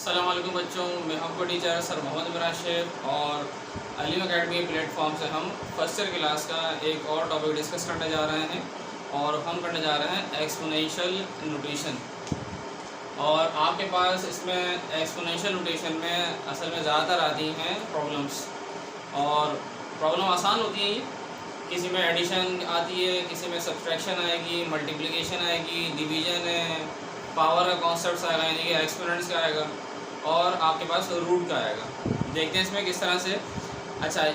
अस्सलाम वालेकुम बच्चों, मैं आपको टीचर सर मोहम्मद इमरान शेख और अलीम अकेडमी प्लेटफॉर्म से हम फर्स्ट ईयर क्लास का एक और टॉपिक डिस्कस करने जा रहे हैं और हम करने जा रहे हैं एक्सपोनेंशियल नोटेशन। और आपके पास इसमें एक्सपोनेंशियल नोटेशन में असल में ज़्यादातर आती हैं प्रॉब्लम्स, और प्रॉब्लम आसान होती है। किसी में एडिशन आती है, किसी में सब्सट्रैक्शन आएगी, मल्टीप्लिकेशन आएगी, डिवीज़न है, पावर का कॉन्सेप्ट आएगा यानी कि एक्सपोनेंट्स का आएगा, और आपके पास रूट का आएगा। देखते हैं इसमें किस तरह से। अच्छा,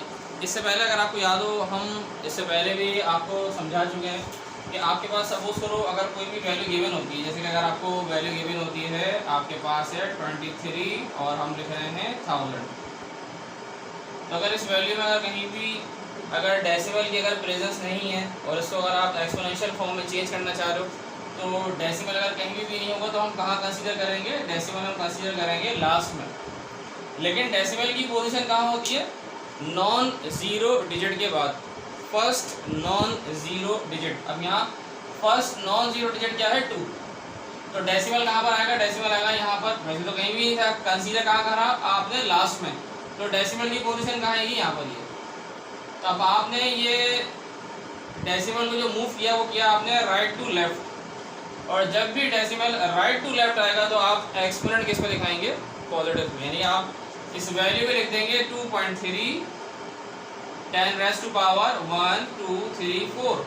इससे पहले अगर आपको याद हो, हम इससे पहले भी आपको समझा चुके हैं कि आपके पास सपोज करो अगर कोई भी वैल्यू गिवन होती है, जैसे कि अगर आपको वैल्यू गिवन होती है, आपके पास है 23 और हम लिख रहे हैं 1000। तो अगर इस वैल्यू में अगर कहीं भी अगर डेसिमल की अगर प्रेजेंस नहीं है और इसको अगर आप एक्सपोनेंशियल फॉर्म में चेंज करना चाह रहे हो, तो डेसिमल अगर कहीं भी नहीं होगा तो हम कहाँ कंसीडर करेंगे? डेसिमल हम कंसीडर करेंगे लास्ट में। लेकिन डेसिमल की पोजीशन कहाँ होती है? नॉन ज़ीरो डिजिट के बाद, फर्स्ट नॉन ज़ीरो डिजिट। अब यहाँ फर्स्ट नॉन ज़ीरो डिजिट क्या है? 2। तो डेसिमल कहाँ पर आएगा? डेसिमल आएगा यहाँ पर। वैसे तो कहीं भी नहीं था, कंसीडर कहाँ करा आपने? लास्ट में। तो डेसिमल की पोजीशन कहाँ आएगी? यहाँ पर। ये तो अब आपने ये डेसिमल को जो मूव किया वो किया आपने राइट टू लेफ्ट, और जब भी डेसिमल राइट टू लेफ्ट आएगा तो आप एक्सपोनेंट किस पे दिखाएंगे? पॉजिटिव में। यानी आप इस वैल्यू पे लिख देंगे 2.3 10 रेज़ टू पावर 1 2 3 4,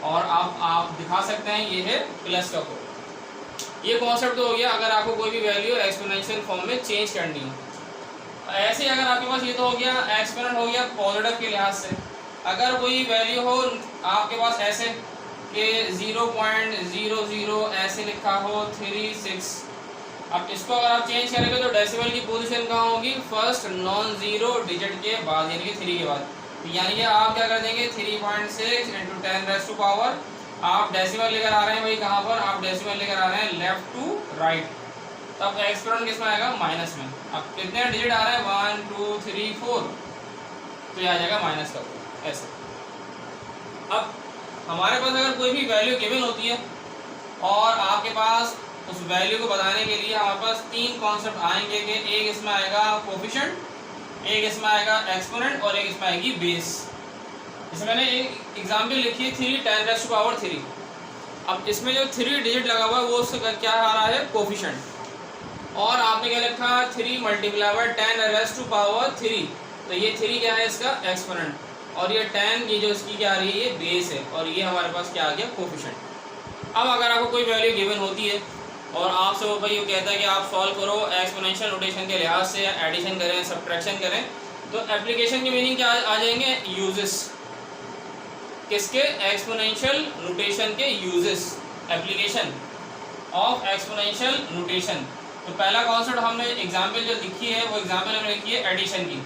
और आप दिखा सकते हैं ये है प्लस का कोड। ये कॉन्सेप्ट तो हो गया अगर आपको कोई भी वैल्यू एक्सपोनेंशियल फॉर्म में चेंज करनी हो। ऐसे अगर आपके पास ये तो हो गया एक्सपोनेंट हो गया पॉजिटिव के लिहाज से। अगर कोई वैल्यू हो आपके पास ऐसे कि 0.00 ऐसे लिखा हो 36, अब इसको अगर आप चेंज करेंगे तो डेसिमल की पोजीशन कहाँ होगी? फर्स्ट नॉन ज़ीरो डिजिट के बाद, यानी कि 3 के बाद। यानी कि आप क्या कर देंगे? 3.6 × 10 रेज़ टू पावर, आप डेसिमल लेकर आ रहे हैं भाई कहाँ पर? आप डेसिमल लेकर आ रहे हैं लेफ्ट टू राइट। तब एक्सपोनेंट किस में आएगा? माइनस में। अब कितने डिजिट आ रहे हैं? 1 2 3 4, तो ये आ जाएगा माइनस का ऐसे। अब हमारे पास अगर कोई भी वैल्यू गिवन होती है और आपके पास उस वैल्यू को बताने के लिए हमारे पास 3 कॉन्सेप्ट आएंगे कि एक इसमें आएगा कोफिशिएंट, एक इसमें आएगा एक्सपोनेंट, और एक इसमें आएगी बेस। इसमें मैंने एक एग्जाम्पल लिखी है 3 10 रेज़ टू पावर 3। अब इसमें जो 3 डिजिट लगा हुआ है वो उसका क्या आ रहा है? कोफिशिएंट। और आपने क्या लिखा? 3 × 10 रेज़ टू पावर 3, तो ये 3 क्या है? इसका एक्सपोनेंट, और ये 10 ये जो इसकी क्या आ रही है? ये बेस है, और ये हमारे पास क्या आ गया? कोफिशिएंट। अब अगर आपको कोई वैल्यू गिवन होती है और आपसे वो भाई ये कहता है कि आप सॉल्व करो एक्सपोनेंशियल नोटेशन के लिहाज से, एडिशन करें, सब्ट्रैक्शन करें, तो एप्लीकेशन की मीनिंग क्या आ जाएंगे? यूजेस। किसके? एक्सपोनेंशियल नोटेशन के uses, application of exponential notation. तो पहला कॉन्सेप्ट हमने एग्जाम्पल जो लिखी है वो एग्जाम्पल हमने लिखी है एडिशन की।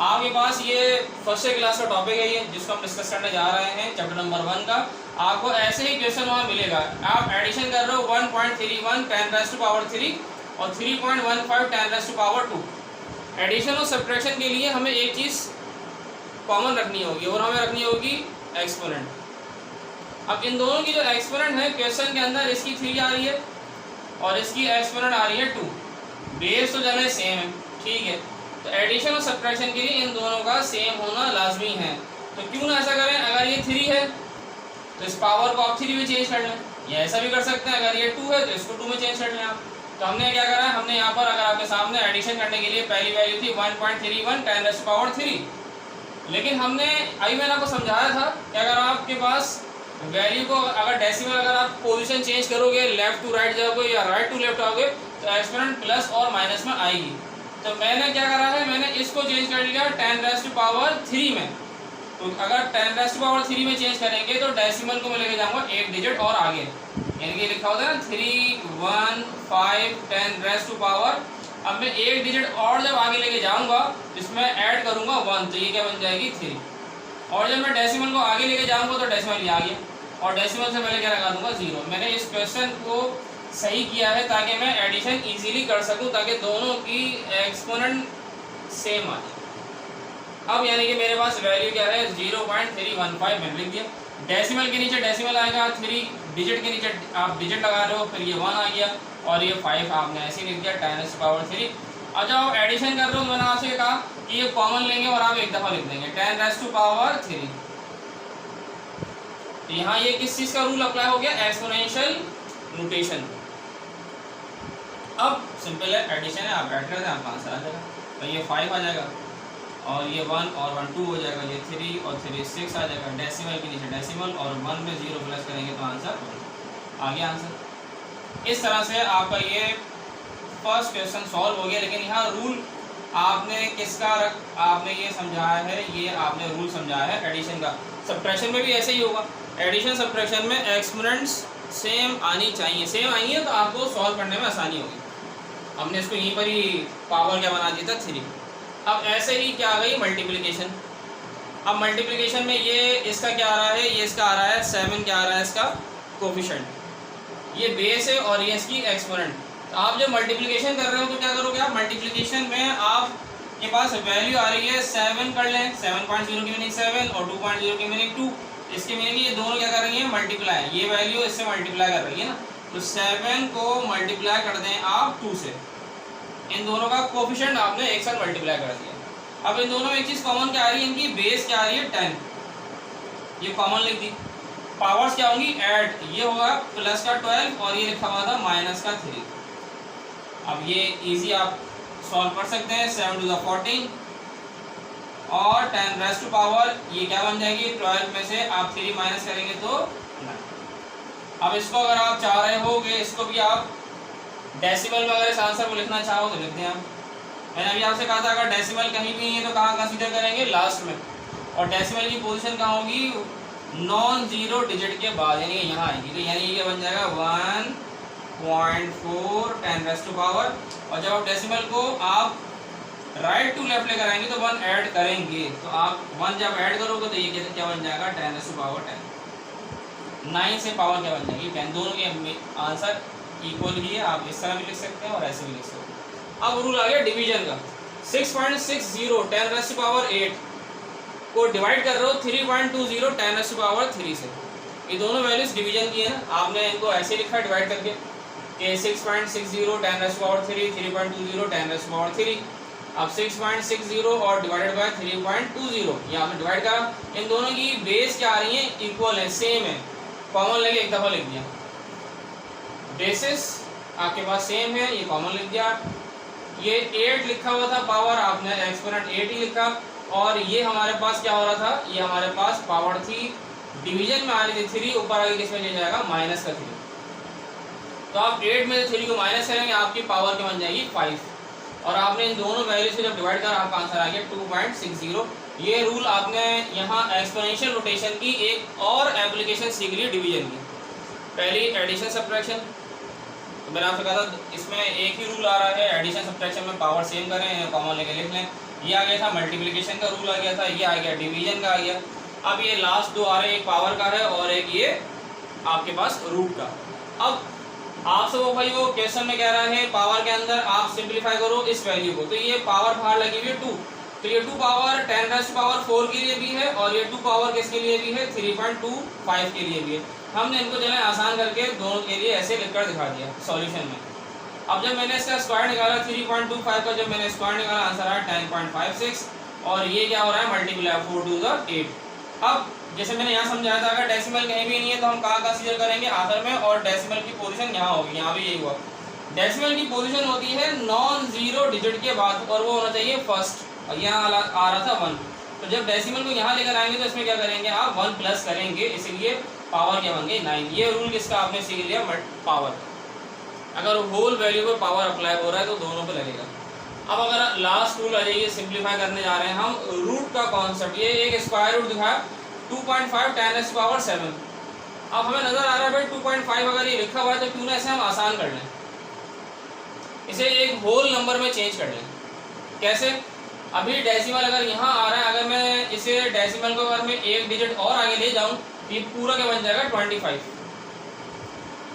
आपके पास ये फर्स्ट क्लास का टॉपिक है ये, जिसको हम डिस्कस करने जा रहे हैं, चैप्टर नंबर 1 का। आपको ऐसे ही क्वेश्चन वहाँ मिलेगा। आप एडिशन कर रहे हो 1.31 10 रेज़ टू पावर 3 और 3.15 10 रेज़ टू पावर 2। एडिशन और सब्ट्रैक्शन के लिए हमें एक चीज़ कॉमन रखनी होगी, और हमें रखनी होगी एक्सपोनेंट। अब इन दोनों की जो एक्सपोनेंट है क्वेश्चन के अंदर, इसकी 3 आ रही है और इसकी एक्सपोनेंट आ रही है 2। बेस तो जाने सेम है, ठीक है। तो एडिशन और सब्ट्रैक्शन के लिए इन दोनों का सेम होना लाजमी है। तो क्यों ना ऐसा करें? अगर ये 3 है तो इस पावर को आप 3 में चेंज कर लें, या ऐसा भी कर सकते हैं अगर ये 2 है तो इसको 2 में चेंज कर लें आप। तो हमने क्या करा? हमने यहाँ पर अगर आपके सामने एडिशन करने के लिए पहली वैल्यू थी 1.31 10 रेज़ टू पावर 3, लेकिन हमने अभी मैंने आपको समझाया था कि अगर आपके पास वैल्यू को अगर डेसिमल अगर आप पोजीशन चेंज करोगे, लेफ्ट टू राइट जाओगे या राइट टू लेफ्ट आओगे, तो एक्सपोनेंट प्लस और माइनस में आएगी। तो मैंने क्या करा है? मैंने इसको चेंज कर लिया 10 रेज़ टू पावर 3 में। तो अगर 10 रेज़ टू पावर 3 में चेंज करेंगे तो डेसिमल को मैं लेके जाऊंगा 1 डिजिट और आगे, यानी कि लिखा होता है ना 3 1 5 10 रेज़ टू पावर। अब मैं 1 डिजिट और जब आगे लेके जाऊंगा इसमें ऐड करूंगा 1, तो ये क्या बन जाएगी? 3। और जब मैं डेसिमल को आगे लेके जाऊंगा तो डेसिमल ये आ गया, और डेसिमल से पहले क्या लगा दूंगा? 0। मैंने इस क्वेश्चन को सही किया है ताकि मैं एडिशन इजीली कर सकूं, ताकि दोनों की एक्सपोनेंट सेम आ जाए। अब यानी कि मेरे पास वैल्यू क्या है? 0.315 मैंने लिख दिया। डेसिमल के नीचे डेसिमल आएगा, 3 डिजिट के नीचे आप डिजिट लगा रहे हो, फिर ये 1 आ गया, और ये 5 आपने ऐसे लिख दिया 10⁻3। और जब आप एडिशन कर रहे हो मैंने आपसे कहा कि ये कॉमन लेंगे और आप एक दफ़ा लिख देंगे 10⁻3। यहाँ ये किस चीज़ का रूल अप्लाई हो गया, एक्सपोनेंशियल नोटेशन। अब सिंपल है, एडिशन है, आप बैठ रहे थे आपका आंसर आ जाएगा। तो ये 5 आ जाएगा और ये 1 और 1 2 हो जाएगा, ये 3 और 3 6 आ जाएगा, डेसिमल के नीचे डेसिमल और 1 में 0 प्लस करेंगे तो आंसर आ गया आंसर। इस तरह से आपका ये फर्स्ट क्वेश्चन सॉल्व हो गया। लेकिन यहाँ रूल आपने किसका आपने ये समझाया है, ये आपने रूल समझाया है एडिशन का। सब्ट्रैक्शन में भी ऐसे ही होगा, एडिशन सब्ट्रैक्शन में एक्सपोनेंट्स सेम आनी चाहिए, सेम आई है तो आपको सॉल्व करने में आसानी होगी। हमने इसको यहीं पर ही पावर क्या बना दिया था 3। अब ऐसे ही क्या आ गई मल्टीप्लिकेशन। अब मल्टीप्लिकेशन में ये इसका क्या आ रहा है, ये इसका आ रहा है 7 क्या आ रहा है इसका कोफिशिएंट, ये बेस है और ये इसकी एक्सपोनेंट। तो आप जब मल्टीप्लिकेशन कर रहे हो तो क्या करोगे आप, मल्टीप्लिकेशन में आपके पास वैल्यू आ रही है 7 कर लें, 7.0 की मीनिंग 7 और 2.0 की मीनिंग 2। इसके मीनिंग ये दोनों क्या कर रही है मल्टीप्लाई, ये वैल्यू इससे मल्टीप्लाई कर रही है ना, तो 7 को मल्टीप्लाई कर दें आप 2 से, इन दोनों का कोफिशिएंट आपने एक साथ मल्टीप्लाई कर दिया। अब इन दोनों में एक चीज़ कॉमन क्या आ रही है, इनकी बेस क्या आ रही है 10, ये कॉमन लिख दी। पावर्स क्या होंगी ऐड, ये होगा प्लस का 12 और ये लिखा हुआ था माइनस का 3। अब ये इजी आप सॉल्व कर सकते हैं, 7 to the 14 और 10 रेज़ टू पावर ये क्या बन जाएगी 12 में से आप 3 माइनस करेंगे तो 9। अब इसको अगर आप चाह रहे होगे इसको भी आप डेसिमल में अगर इस आंसर को लिखना चाहो तो लिख दें आप। मैंने अभी आपसे कहा था अगर डेसिमल कहीं भी नहीं है तो कहाँ कंसीडर करेंगे लास्ट में, और डेसिमल की पोजीशन कहाँ होगी नॉन जीरो डिजिट के बाद, यानी यहाँ आएगी। तो यानी ये बन जाएगा 1.4 10 रेज़ टू पावर। और जब आप डेसिमल को आप राइट टू लेफ्ट लेकर आएंगे तो 1 ऐड करेंगे, तो आप 1 जब ऐड करोगे तो ये क्या बन जाएगा 10 रेज़ टू पावर 10। 9 से पावर क्या बन जाएगी 10। दोनों के आंसर इक्वल ही है, आप इस तरह भी लिख सकते हैं और ऐसे भी लिख सकते हैं। अब रूल आ गया डिवीजन का, 6.60 10 रेज़ टू पावर 8 को डिवाइड कर रहे हो 3.20 10 रेज़ टू पावर 3 से। ये दोनों वैल्यूज डिवीजन की है ना, आपने इनको ऐसे लिखा डिवाइड करके कि 6.60 10 raise to power 3 3.20 10 raise to power 3। अब 6.60 और डिवाइडेड बाय 3.20 ये आपने डिवाइड करा। इन दोनों की बेस क्या आ रही है इक्वल है, सेम है, कॉमन लेके एक दफ़ा लिख दिया। बेसिस आपके पास सेम है, ये कॉमन लिख दिया। ये 8 लिखा हुआ था पावर, आपने एक्सपोनेंट 8 ही लिखा। और ये हमारे पास क्या हो रहा था, ये हमारे पास पावर थी, डिवीजन में आ रही थी 3, ऊपर आगे किस में ले जाएगा माइनस का 3। तो आप 8 में से 3 को माइनस करेंगे आपकी पावर क्या बन जाएगी 5। और आपने इन दोनों वैल्यू से जब डिवाइड करा आपका आंसर आ गया 2.60। ये रूल आपने यहाँ एक्सपोनेंशियल रोटेशन की एक और एप्लीकेशन सीख ली डिवीजन की। पहली एडिशन सब्ट्रैक्शन, तो मैंने आपसे कहा था इसमें एक ही रूल आ रहा है, एडिशन सब्ट्रैक्शन में पावर सेम करें, कॉमन लेके लिख लें। ये आ गया था मल्टीप्लिकेशन का रूल आ गया था, ये आ गया डिवीजन का आ गया। अब ये लास्ट दो आ रहे हैं, एक पावर का है और एक ये आपके पास रूट का। अब आपसे वो भाई वो क्वेश्चन में कह रहा है पावर के अंदर आप सिंप्लीफाई करो इस वैल्यू को, तो ये पावर बाहर लगी हुई है 2, तो ये 2 पावर 10 रेज़ टू पावर 4 के लिए भी है और ये 2 पावर किसके लिए भी है 3.25 के लिए भी है। हमने इनको जो है आसान करके दोनों के लिए ऐसे लिखकर दिखा दिया सॉल्यूशन में। अब जब मैंने इसका स्क्वायर निकाला 3.25 का, जब मैंने स्क्वायर निकाला आंसर आया 10.56 और ये क्या हो रहा है मल्टीप्लाई 4 to the 8। अब जैसे मैंने यहाँ समझाया था अगर डेसिमल कहीं भी नहीं है तो हम कहाँ कंसीडर करेंगे आखिर में, और डेसिमल की पोजीशन यहाँ होगी, यहाँ भी यही हुआ। डेसिमल की पोजीशन होती है नॉन जीरो डिजिट के बाद और वो होना चाहिए फर्स्ट, और यहाँ आ रहा था 1। तो जब डेसिमल को यहाँ लेकर आएंगे तो इसमें क्या करेंगे आप 1 प्लस करेंगे, इसीलिए पावर क्या बन गई 9। ये रूल किसका आपने सीख लिया पावर। अगर होल वैल्यू पर पावर अप्लाई हो रहा है तो दोनों पे लगेगा। अब अगर लास्ट रूल आ जाइए, सिंप्लीफाई करने जा रहे हैं हम रूट का कॉन्सेप्ट। ये एक स्क्वायर रूट दिखाया 2.5 10 रेज़ टू पावर 7। अब हमें नजर आ रहा है भाई 2.5 अगर ये लिखा हुआ है तो क्यों ना इसे हम आसान कर लें, इसे एक होल नंबर में चेंज कर लें। कैसे, अभी डेसिमल अगर यहाँ आ रहा है, अगर मैं इसे डेसिमल को अगर मैं एक डिजिट और आगे ले जाऊँ ये पूरा क्या बन जाएगा 25।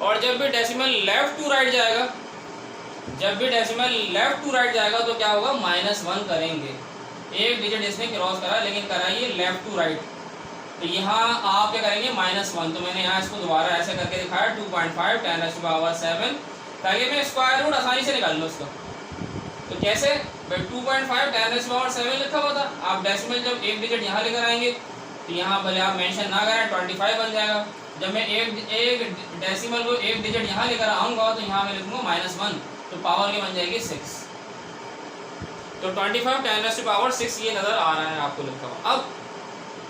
और जब भी डेसिमल लेफ्ट टू राइट जाएगा, जब भी डेसिमल लेफ्ट टू राइट जाएगा तो क्या होगा -1 करेंगे। एक डिजिट इसने क्रॉस करा लेकिन कराइए लेफ्ट टू राइट, तो यहाँ आप क्या करेंगे -1। तो मैंने यहाँ इसको दोबारा ऐसे करके दिखाया 2.5 10 रेज़ टू पावर 7 ताकि मैं स्क्वायर रूट आसानी से निकाल लूँ उसका। तो कैसे भाई 2.5 10⁻⁷ लिखा हुआ था, आप डेसिमल जब एक डिजिट यहाँ लेकर आएंगे तो यहाँ भले आप मेंशन ना करें 25 बन जाएगा। जब मैं एक डेसिमल को एक डिजिट यहाँ लेकर आऊँगा तो यहाँ मैं लिखूँगा -1, तो पावर की बन जाएगी 6। तो 25 10⁻⁶ ये नज़र आ रहा है आपको लिखा हुआ। अब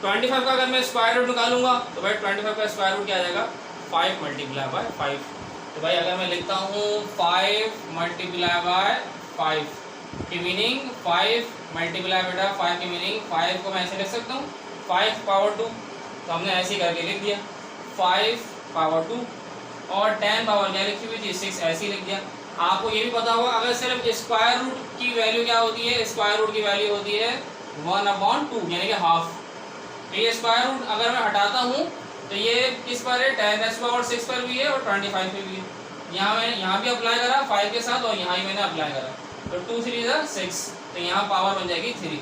25 का अगर मैं स्क्वायर रूट निकालूंगा तो भाई 25 का स्क्वायर रूट क्या आ जाएगा 5 × 5। तो भाई अगर मैं लिखता हूँ 5 × 5 की मीनिंग 5 मल्टीप्लाई बेटा 5 की मीनिंग 5 को मैं ऐसे लिख सकता हूँ 5 पावर 2, तो हमने ऐसे करके लिख दिया 5 पावर 2 और 10 पावर क्या लिखी हुई थी 6, ऐसे ही लिख दिया। आपको ये भी पता होगा अगर सिर्फ स्क्वायर रूट की वैल्यू क्या होती है, स्क्वायर रूट की वैल्यू होती है 1/2 यानी कि हाफ। तो ये स्क्वायर रूट अगर मैं हटाता हूँ तो ये किस पर है 10⁻⁶ पर भी है और 25 पे भी है। यहाँ भी अप्लाई करा 5 के साथ और यहाँ ही मैंने अप्लाई करा, तो 2 3 6, तो यहाँ पावर बन जाएगी 3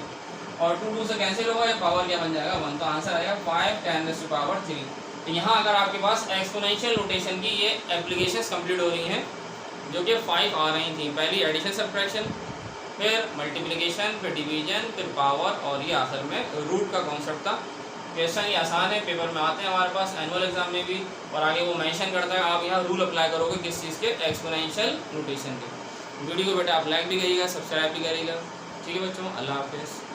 और 2 2 से कैंसिल होगा, ये पावर क्या बन जाएगा 1, तो आंसर आएगा 5 10⁻3। तो यहाँ अगर आपके पास एक्सपोनेंशियल नोटेशन की ये एप्लीकेशंस कंप्लीट हो रही हैं जो कि 5 आ रही थी, पहली एडिशन सब्ट्रैक्शन, फिर मल्टीप्लिकेशन, फिर डिवीजन, फिर पावर और ये आखिर में रूट का कॉन्सेप्ट था। क्वेश्चन ये आसान है, पेपर में आते हैं हमारे पास एनुअल एग्जाम में भी, और आगे वो मेंशन करता है आप यहाँ रूल अप्लाई करोगे किस चीज़ के, एक्सपोनेंशियल नोटेशन के। वीडियो को बेटा आप लाइक भी करिएगा, सब्सक्राइब भी करिएगा। ठीक है बच्चों, अल्लाह हाफिज़।